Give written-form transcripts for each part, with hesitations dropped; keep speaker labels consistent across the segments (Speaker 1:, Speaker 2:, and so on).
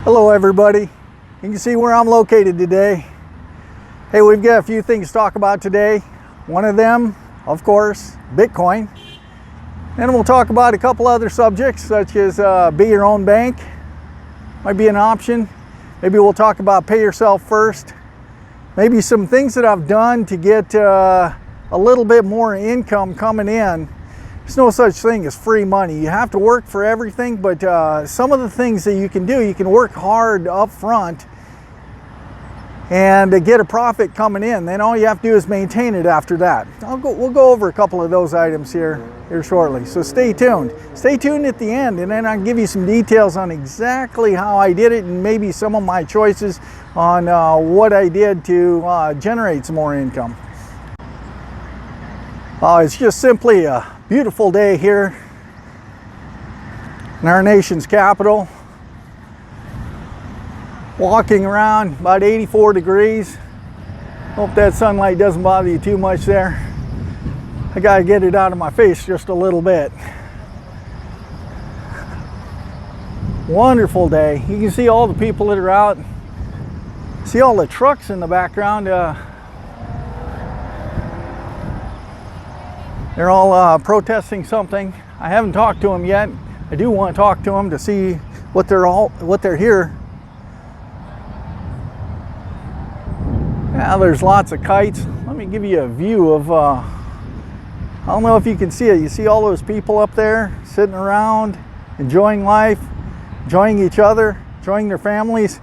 Speaker 1: Hello everybody. You can see where I'm located today. Hey, we've got a few things to talk about today. One of them, of course, Bitcoin. And we'll talk about a couple other subjects such as be your own bank. Might be an option. Maybe we'll talk about pay yourself first. Maybe some things that I've done to get a little bit more income coming in. There's no such thing as free money. You have to work for everything, but some of the things that you can do, you can work hard up front and get a profit coming in. Then all you have to do is maintain it after that. We'll go over a couple of those items here shortly. So stay tuned. Stay tuned at the end, and then I'll give you some details on exactly how I did it and maybe some of my choices on what I did to generate some more income. It's just simply a beautiful day here in our nation's capital. Walking around, about 84 degrees. Hope that sunlight doesn't bother you too much there. I gotta get it out of my face just a little bit. Wonderful day. You can see all the people that are out. See all the trucks in the background. They're all protesting something. I haven't talked to them yet. I do want to talk to them to see what they're here. Now there's lots of kites. Let me give you a view of, I don't know if you can see it. You see all those people up there sitting around, enjoying life, enjoying each other, enjoying their families.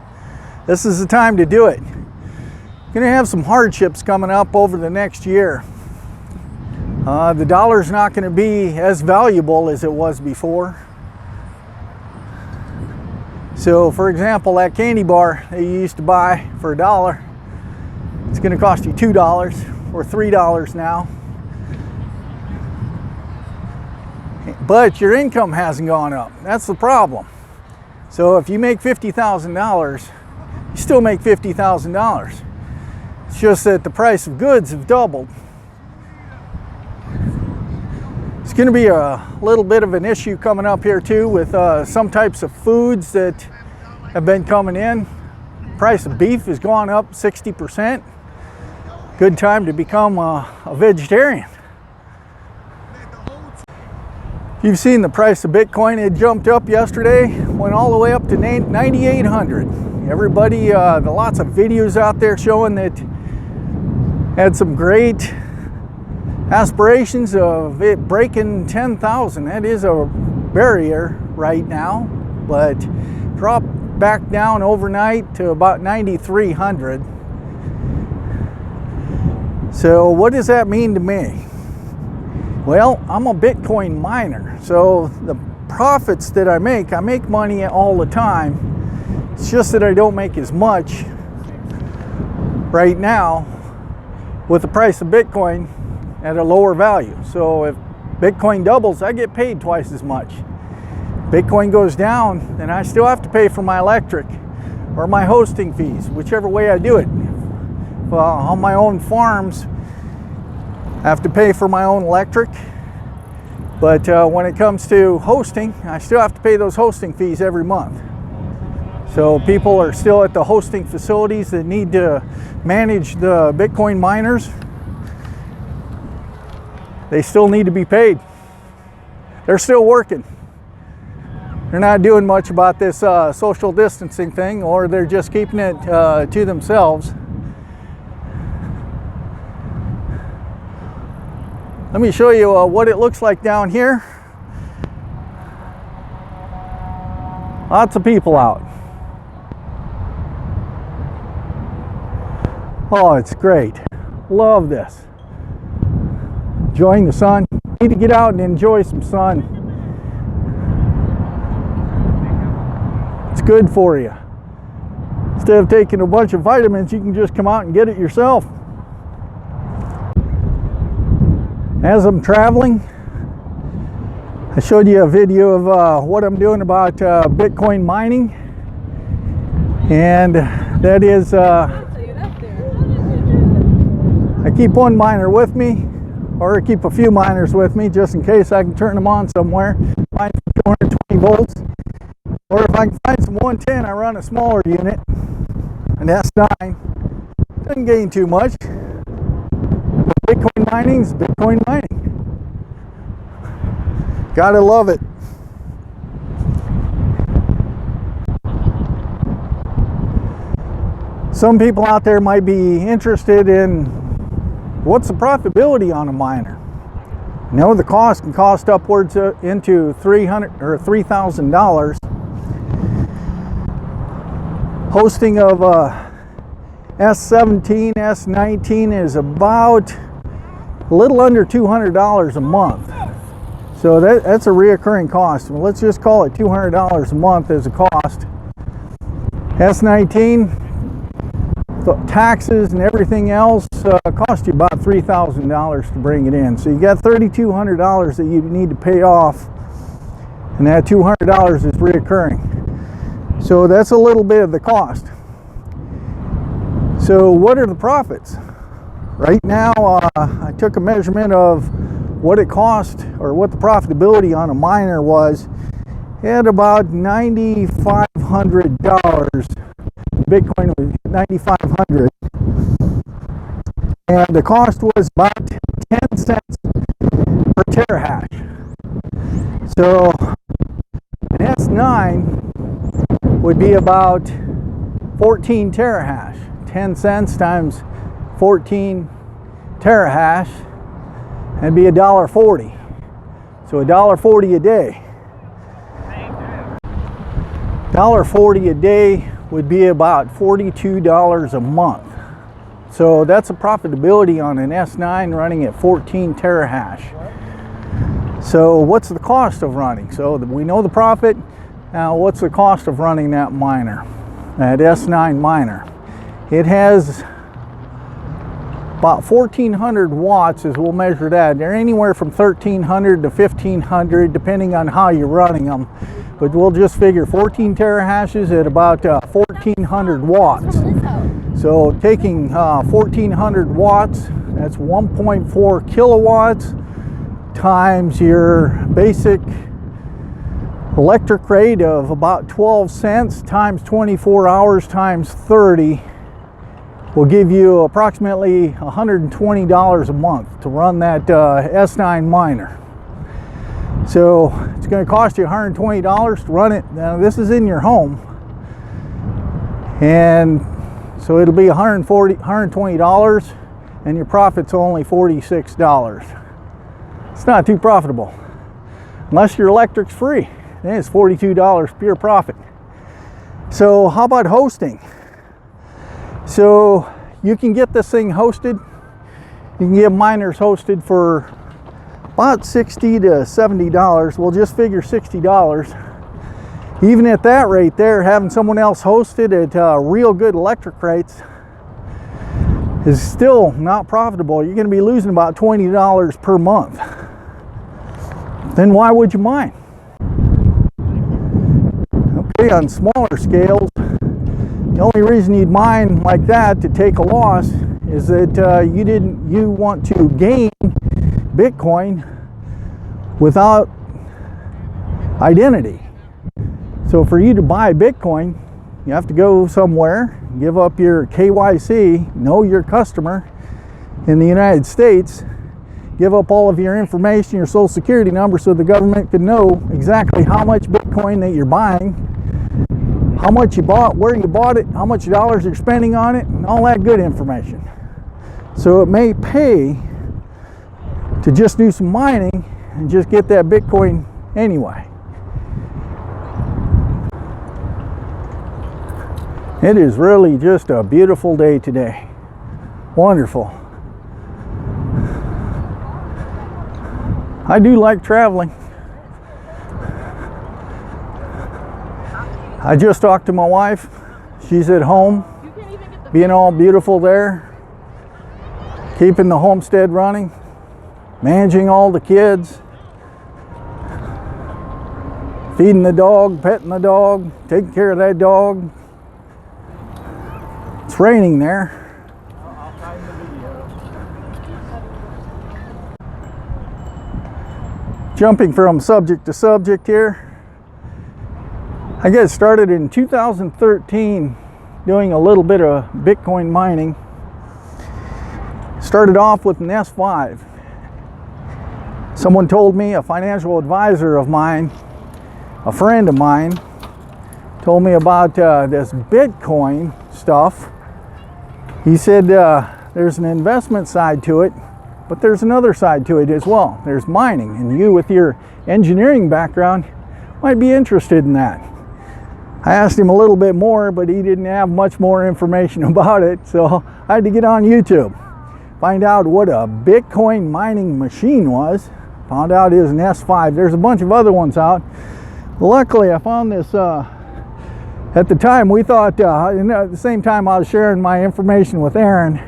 Speaker 1: This is the time to do it. You're gonna have some hardships coming up over the next year. The dollar's not going to be as valuable as it was before. So, for example, that candy bar that you used to buy for $1, it's going to cost you $2 or $3 now. But your income hasn't gone up. That's the problem. So if you make $50,000, you still make $50,000. It's just that the price of goods have doubled. It's going to be a little bit of an issue coming up here too with some types of foods that have been coming in. Price of beef has gone up 60%. Good time to become a vegetarian. You've seen the price of Bitcoin. It jumped up yesterday, went all the way up to 9,800. Everybody, lots of videos out there showing that had some great aspirations of it breaking 10,000. That is a barrier right now, but dropped back down overnight to about 9,300. So what does that mean to me? Well, I'm a Bitcoin miner, so the profits that I make money all the time. It's just that I don't make as much right now with the price of Bitcoin at a lower value. So if Bitcoin doubles, I get paid twice as much. Bitcoin goes down, then I still have to pay for my electric or my hosting fees, whichever way I do it. On my own farms, I have to pay for my own electric. But when it comes to hosting, I still have to pay those hosting fees every month. So people are still at the hosting facilities that need to manage the Bitcoin miners. They still need to be paid. They're still working. They're not doing much about this social distancing thing, or they're just keeping it to themselves. Let me show you what it looks like down here. Lots of people out. Oh, it's great. Love this. Enjoying the sun. Need to get out and enjoy some sun. It's good for you. Instead of taking a bunch of vitamins, you can just come out and get it yourself. As I'm traveling, I showed you a video of what I'm doing about Bitcoin mining, and that is I keep one miner with me, or keep a few miners with me just in case I can turn them on somewhere. Mine for 220 volts. Or if I can find some 110, I run a smaller unit, an S9. Doesn't gain too much. Bitcoin mining is Bitcoin mining. Gotta love it. Some people out there might be interested in what's the profitability on a miner. You know, the cost can cost upwards into $300 or $3,000. Hosting of S17, S19 is about a little under $200 a month. So that's a reoccurring cost. Well, let's just call it $200 a month as a cost. S19, taxes and everything else cost you about $3,000 to bring it in. So you got $3,200 that you need to pay off, and that $200 is reoccurring. So that's a little bit of the cost. So what are the profits? Right now, I took a measurement of what it cost, or what the profitability on a miner was, at about $9,500. Bitcoin was $9,500, and the cost was about 10 cents per terahash. So an S9 would be about 14 terahash. 10 cents times 14 terahash, that'd be $1.40. So $1.40 a day. $1.40 a day would be about $42 a month. So that's a profitability on an S9 running at 14 terahash. So what's the cost of running? So we know the profit. Now what's the cost of running that miner, that S9 miner? It has about 1,400 watts, as we'll measure that. They're anywhere from 1,300 to 1,500 depending on how you're running them. But we'll just figure 14 terahashes at about 1,400 watts. So taking 1,400 watts, that's 1.4 kilowatts times your basic electric rate of about 12 cents times 24 hours times 30 will give you approximately $120 a month to run that S9 miner. So it's going to cost you $120 to run it. Now this is in your home, and so it'll be $120, and your profit's only $46. It's not too profitable unless your electric's free. Then it's $42 pure profit. So how about hosting? So you can get this thing hosted. You can get miners hosted for about $60 to $70. We'll just figure $60. Even at that rate there, having someone else host it at real good electric rates is still not profitable. You're going to be losing about $20 per month. Then why would you mine? Okay, on smaller scales, the only reason you'd mine like that to take a loss is that you want to gain Bitcoin without identity. So for you to buy Bitcoin, you have to go somewhere, give up your KYC, know your customer in the United States, give up all of your information, your social security number, so the government can know exactly how much Bitcoin that you're buying, how much you bought, where you bought it, how much dollars you're spending on it, and all that good information. So it may pay to just do some mining and just get that Bitcoin anyway. It is really just a beautiful day today. Wonderful. I do like traveling. I just talked to my wife. She's at home, being all beautiful there, keeping the homestead running, managing all the kids, feeding the dog, petting the dog, taking care of that dog. It's raining there. Jumping from subject to subject here. I got started in 2013 doing a little bit of Bitcoin mining. Started off with an S5. Someone told me, a financial advisor of mine, a friend of mine, told me about this Bitcoin stuff. He said there's an investment side to it, but there's another side to it as well. There's mining, and you with your engineering background might be interested in that. I asked him a little bit more, but he didn't have much more information about it, so I had to get on YouTube, find out what a Bitcoin mining machine was. Found out it was an S5. There's a bunch of other ones out. Luckily, I found this, at the time we thought, at the same time I was sharing my information with Aaron,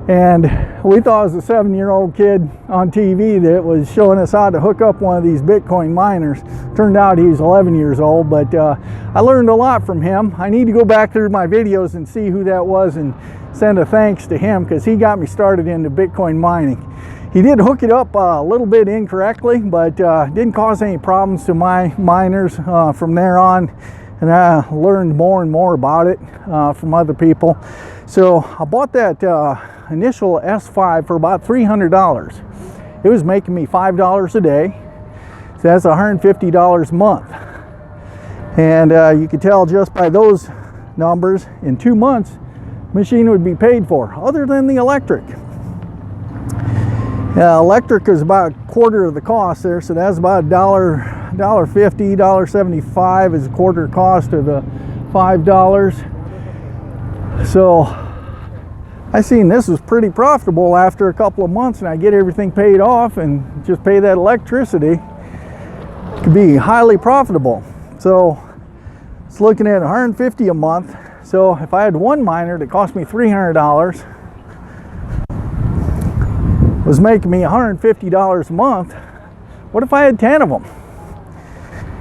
Speaker 1: and we thought it was a 7-year-old kid on TV that was showing us how to hook up one of these Bitcoin miners. Turned out he was 11 years old, but I learned a lot from him. I need to go back through my videos and see who that was and send a thanks to him, because he got me started into Bitcoin mining. He did hook it up a little bit incorrectly, but didn't cause any problems to my miners from there on. And I learned more and more about it from other people. So I bought that initial S5 for about $300. It was making me $5 a day. So that's $150 a month. And you could tell just by those numbers, in 2 months, the machine would be paid for, other than the electric. Electric is about a quarter of the cost there, so that's about $1.50, $1.75 is a quarter cost of the $5. So I seen this was pretty profitable after a couple of months, and I get everything paid off and just pay that electricity. It could be highly profitable. So it's looking at $150 a month. So if I had one miner that cost me $300, was making me $150 a month, what if I had 10 of them?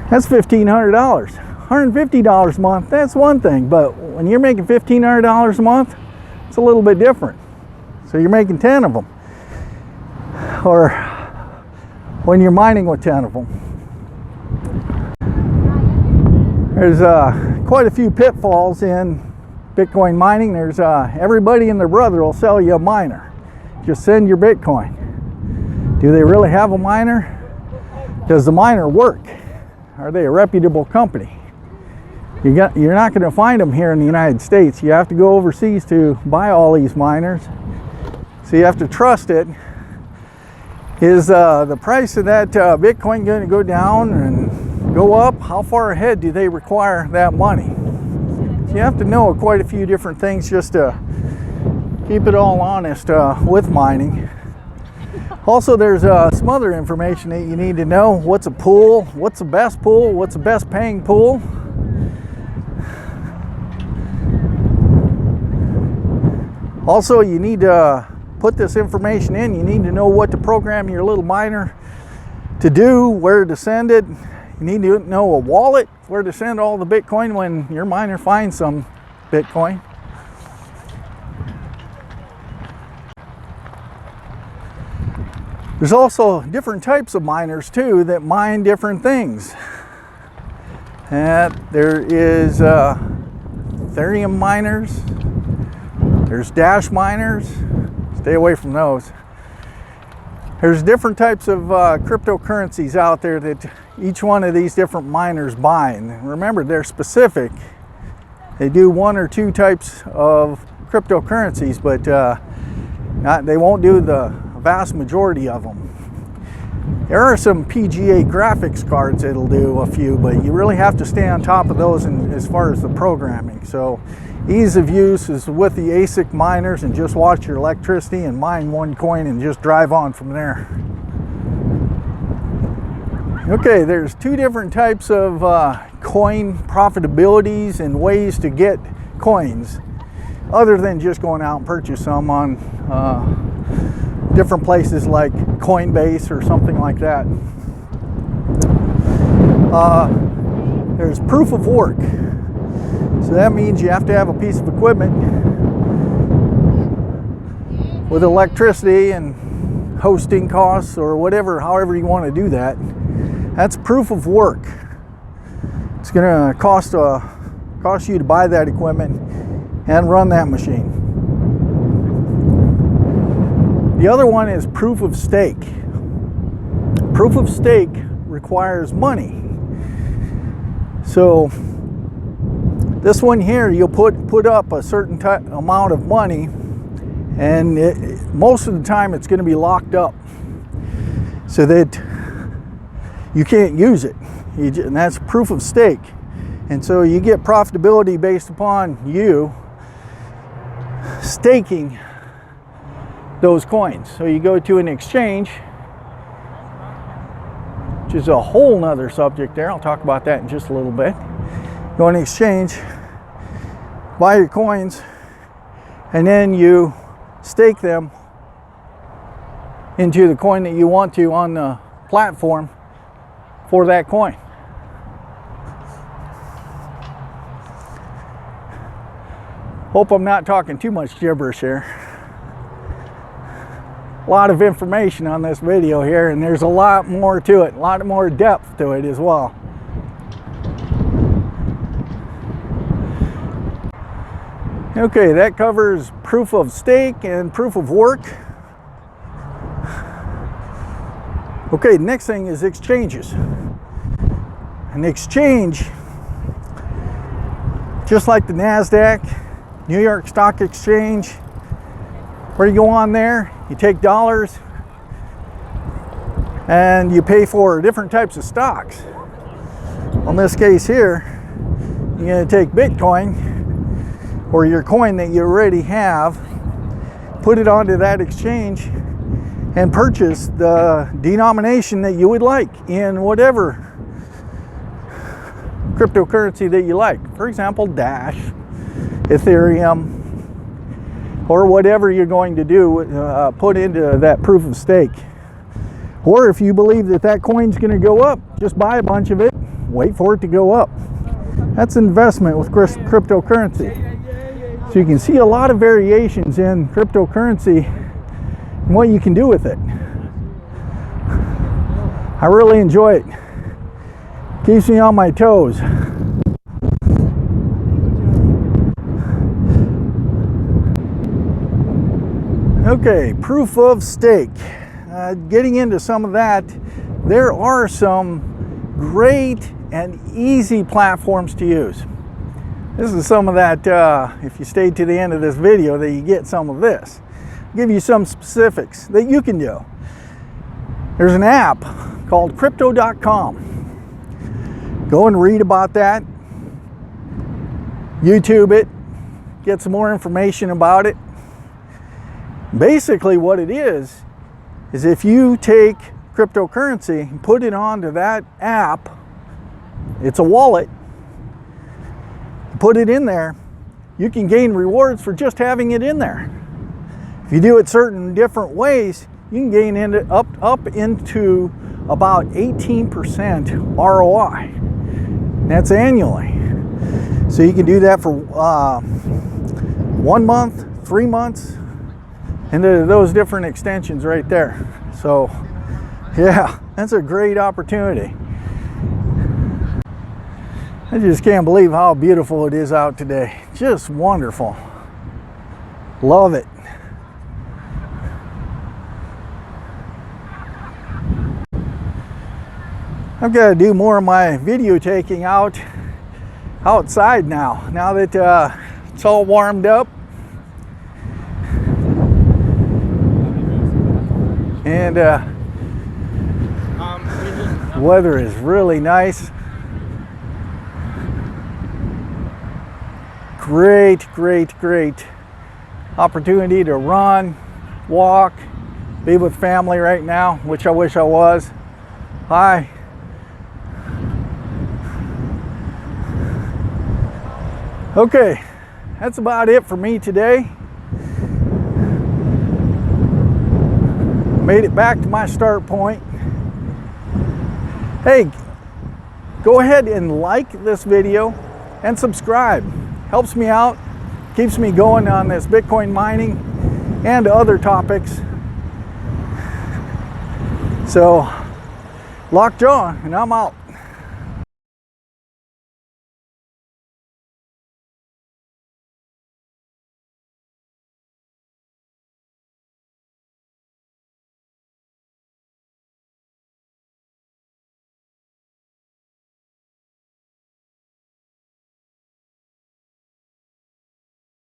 Speaker 1: That's $1,500. $150 a month, that's one thing, but when you're making $1,500 a month, it's a little bit different. So you're making 10 of them, or when you're mining with 10 of them. There's quite a few pitfalls in Bitcoin mining. There's everybody and their brother will sell you a miner. Just send your Bitcoin. Do they really have a miner? Does the miner work? Are they a reputable company? You're not going to find them here in the United States. You have to go overseas to buy all these miners. So you have to trust it. Is the price of that Bitcoin going to go down and go up? How far ahead do they require that money? So you have to know quite a few different things just to keep it all honest with mining. Also, there's some other information that you need to know. What's a pool? What's the best pool? What's the best paying pool? Also, you need to put this information in. You need to know what to program your little miner to do, where to send it. You need to know a wallet, where to send all the Bitcoin when your miner finds some Bitcoin. There's also different types of miners too that mine different things. And there is Ethereum miners. There's Dash miners. Stay away from those. There's different types of cryptocurrencies out there that each one of these different miners buy. And remember, they're specific. They do one or two types of cryptocurrencies, but they won't do the vast majority of them. There are some PGA graphics cards that'll do a few, but you really have to stay on top of those as far as the programming. So ease of use is with the ASIC miners, and just watch your electricity and mine one coin and just drive on from there. Okay, there's two different types of coin profitabilities and ways to get coins, other than just going out and purchase some on different places like Coinbase or something like that. There's proof of work. So that means you have to have a piece of equipment with electricity and hosting costs or whatever, however you want to do that. That's proof of work. It's going to cost you to buy that equipment and run that machine. The other one is proof of stake. Proof of stake requires money. So this one here, you'll put up a certain amount of money, and most of the time it's going to be locked up so that you can't use it. And that's proof of stake. And so you get profitability based upon you staking those coins. So you go to an exchange, which is a whole nother subject there. I'll talk about that in just a little bit. Go on exchange, buy your coins, and then you stake them into the coin that you want to on the platform for that coin. Hope I'm not talking too much gibberish here. A lot of information on this video here, and there's a lot more to it, a lot more depth to it as well. Okay, that covers proof of stake and proof of work. Okay, next thing is exchanges. An exchange, just like the NASDAQ, New York Stock Exchange, where you go on there, you take dollars and you pay for different types of stocks. On this case here, you're going to take Bitcoin or your coin that you already have, put it onto that exchange and purchase the denomination that you would like in whatever cryptocurrency that you like. For example, Dash, Ethereum, or whatever you're going to do, put into that proof of stake. Or if you believe that that coin's going to go up, just buy a bunch of it, wait for it to go up. That's investment with cryptocurrency. So you can see a lot of variations in cryptocurrency and what you can do with it. I really enjoy it. Keeps me on my toes. Okay, proof of stake. Getting into some of that, there are some great and easy platforms to use. This is some of that, if you stayed to the end of this video, that you get some of this. I'll give you some specifics that you can do. There's an app called crypto.com. Go and read about that. YouTube it. Get some more information about it. Basically what it is if you take cryptocurrency and put it onto that app, it's a wallet, put it in there, you can gain rewards for just having it in there. If you do it certain different ways, you can gain up into about 18% ROI. That's annually. So you can do that for 1 month, 3 months, and those different extensions right there. So yeah, that's a great opportunity. I just can't believe how beautiful it is out today. Just wonderful. Love it. I've got to do more of my video taking outside now that it's all warmed up. And the weather is really nice. Great opportunity to run, walk, be with family right now, which I wish I was. Hi. Okay, that's about it for me today. Made it back to my start point. Hey, go ahead and like this video and subscribe. Helps me out, keeps me going on this Bitcoin mining and other topics. So, lockjaw, and I'm out.